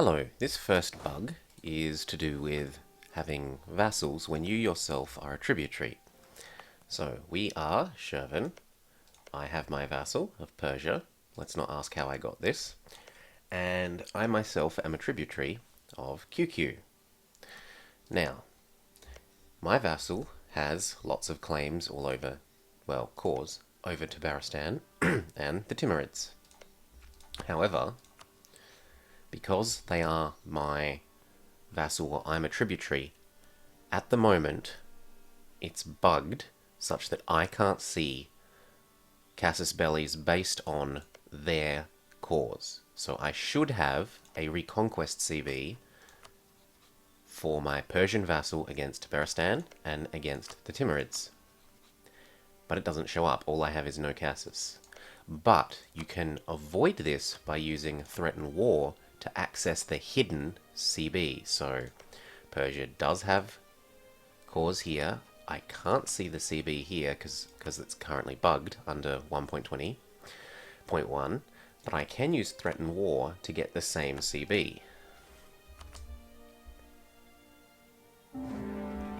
Hello, this first bug is to do with having vassals when you yourself are a tributary. So we are Shervin. I have my vassal of Persia. Let's not ask how I got this. And I myself am a tributary of QQ. Now, my vassal has lots of claims all over, well, cores, over Tabaristan and the Timurids. However, because they are my vassal or I'm a tributary, at the moment it's bugged such that I can't see casus bellis based on their cores. So I should have a Reconquest CB for my Persian vassal against Tabaristan and against the Timurids. But it doesn't show up, all I have is no casus. But you can avoid this by using Threaten War to access the hidden CB. So Persia does have cores here. I can't see the CB here because it's currently bugged under 1.20.1, but I can use Threaten War to get the same CB.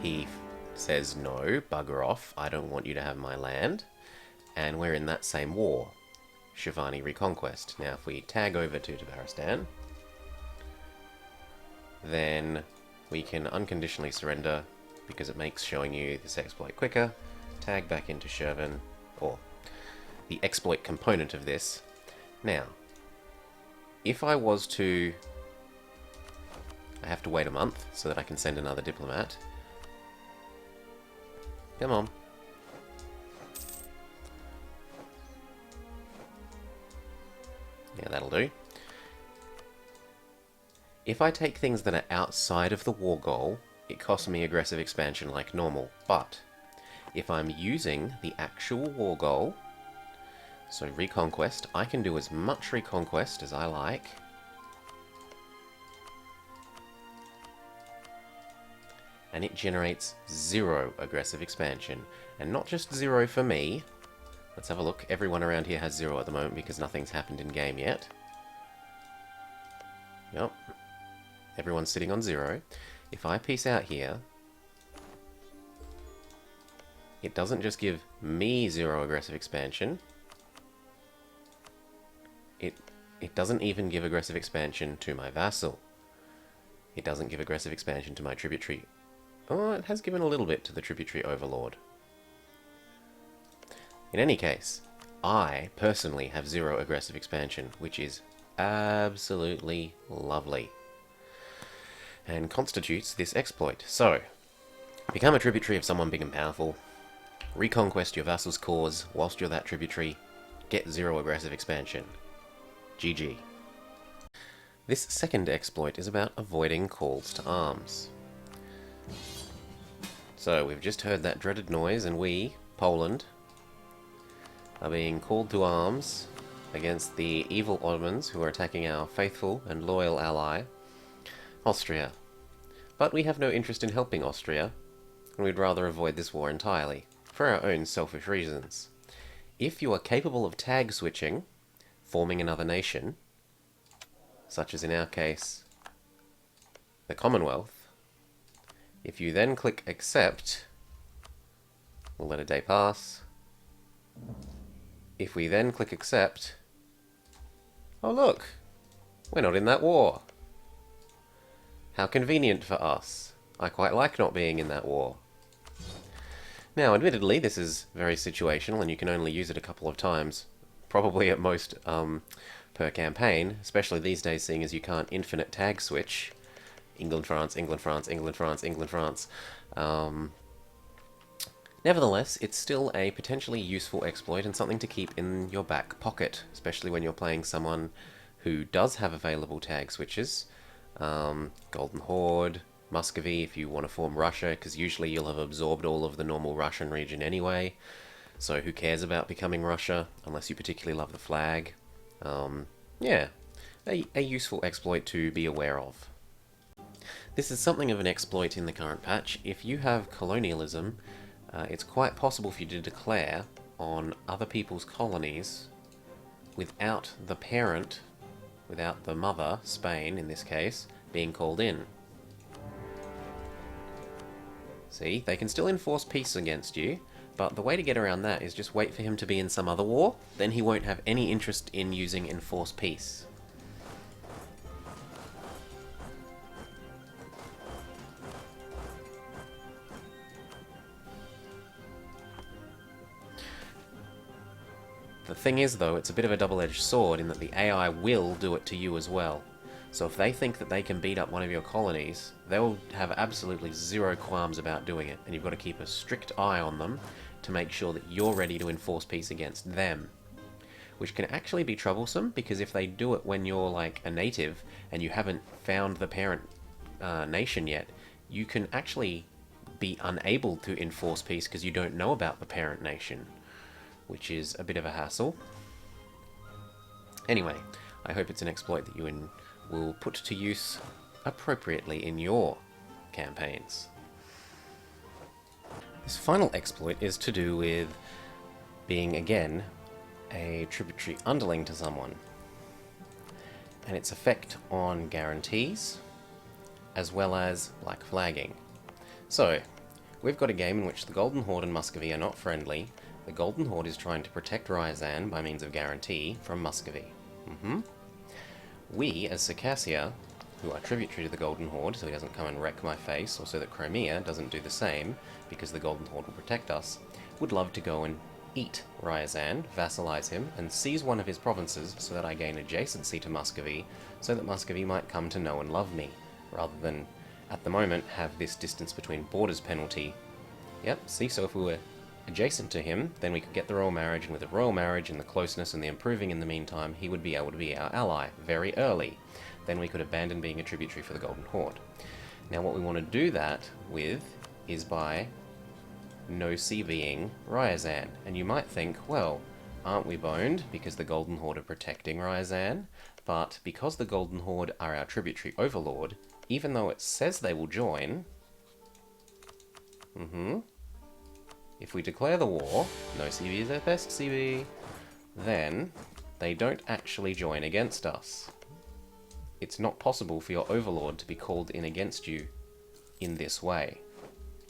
He says, no, bugger off, I don't want you to have my land, and we're in that same war, Shivani Reconquest. Now if we tag over to Tabaristan, then we can unconditionally surrender because it makes showing you this exploit quicker. Tag back into Shervin, or the exploit component of this. Now, if I was to... I have to wait a month so that I can send another diplomat. Come on. Yeah, that'll do. If I take things that are outside of the war goal, it costs me aggressive expansion like normal. But if I'm using the actual war goal, so Reconquest, I can do as much Reconquest as I like. And it generates 0 aggressive expansion. And not just 0 for me. Let's have a look. Everyone around here has 0 at the moment because nothing's happened in game yet. Yep. Everyone's sitting on 0. If I peace out here, it doesn't just give me 0 aggressive expansion. It doesn't even give aggressive expansion to my vassal. It doesn't give aggressive expansion to my tributary. Oh, it has given a little bit to the tributary overlord. In any case, I personally have 0 aggressive expansion, which is absolutely lovely, and constitutes this exploit. So, become a tributary of someone big and powerful, reconquest your vassal's cause whilst you're that tributary, get 0 aggressive expansion. GG. This second exploit is about avoiding calls to arms. So, we've just heard that dreaded noise, and we, Poland, are being called to arms against the evil Ottomans who are attacking our faithful and loyal ally, Austria. But we have no interest in helping Austria, and we'd rather avoid this war entirely, for our own selfish reasons. If you are capable of tag switching, forming another nation, such as in our case, the Commonwealth, if you then click accept, we'll let a day pass. If we then click accept, oh look, we're not in that war. How convenient for us. I quite like not being in that war. Now, admittedly, this is very situational and you can only use it a couple of times, probably at most per campaign, especially these days seeing as you can't infinite tag switch. England, France, England, France, England, France, England, France. Nevertheless, it's still a potentially useful exploit and something to keep in your back pocket, especially when you're playing someone who does have available tag switches. Golden Horde, Muscovy if you want to form Russia, because usually you'll have absorbed all of the normal Russian region anyway, so who cares about becoming Russia, unless you particularly love the flag. Yeah, a useful exploit to be aware of. This is something of an exploit in the current patch. If you have colonialism, it's quite possible for you to declare on other people's colonies without the parent without the mother, Spain in this case, being called in. See, they can still enforce peace against you, but the way to get around that is just wait for him to be in some other war, then he won't have any interest in using enforce peace. The thing is, though, it's a bit of a double-edged sword in that the AI will do it to you as well. So if they think that they can beat up one of your colonies, they'll have absolutely zero qualms about doing it, and you've got to keep a strict eye on them to make sure that you're ready to enforce peace against them. Which can actually be troublesome, because if they do it when you're like a native and you haven't found the parent nation yet, you can actually be unable to enforce peace because you don't know about the parent nation, which is a bit of a hassle. Anyway, I hope it's an exploit that you will put to use appropriately in your campaigns. This final exploit is to do with being, again, a tributary underling to someone, and its effect on guarantees, as well as black flagging. So, we've got a game in which the Golden Horde and Muscovy are not friendly. The Golden Horde is trying to protect Ryazan by means of guarantee from Muscovy. We, as Circassia, who are tributary to the Golden Horde, so he doesn't come and wreck my face, or so that Crimea doesn't do the same, because the Golden Horde will protect us, would love to go and eat Ryazan, vassalize him, and seize one of his provinces so that I gain adjacency to Muscovy, so that Muscovy might come to know and love me, rather than, at the moment, have this distance between borders penalty. Yep, see, so if we were adjacent to him, then we could get the royal marriage, and with the royal marriage and the closeness and the improving in the meantime, he would be able to be our ally very early. Then we could abandon being a tributary for the Golden Horde. Now what we want to do that with is by no-CVing Ryazan. And you might think, well, aren't we boned because the Golden Horde are protecting Ryazan? But because the Golden Horde are our tributary overlord, even though it says they will join, if we declare the war, no CV is their best CV, then they don't actually join against us. It's not possible for your overlord to be called in against you in this way.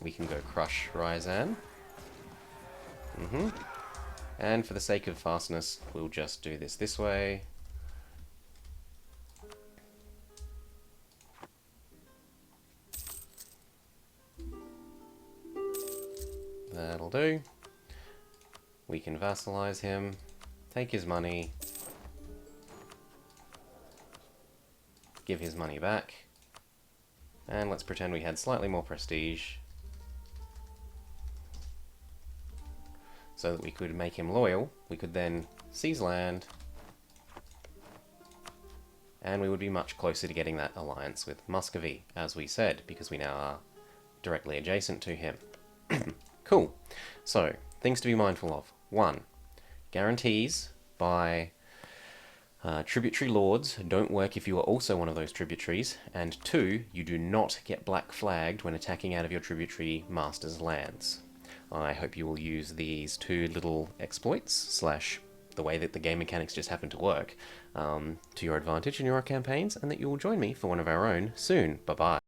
We can go crush Ryazan. And for the sake of fastness, we'll just do this way. That'll do. We can vassalize him, take his money, give his money back, and let's pretend we had slightly more prestige so that we could make him loyal. We could then seize land, and we would be much closer to getting that alliance with Muscovy, as we said, because we now are directly adjacent to him. Cool. So, things to be mindful of. 1. Guarantees by tributary lords don't work if you are also one of those tributaries. And 2, you do not get black flagged when attacking out of your tributary master's lands. I hope you will use these 2 little exploits, / the way that the game mechanics just happen to work, to your advantage in your campaigns, and that you will join me for one of our own soon. Bye-bye.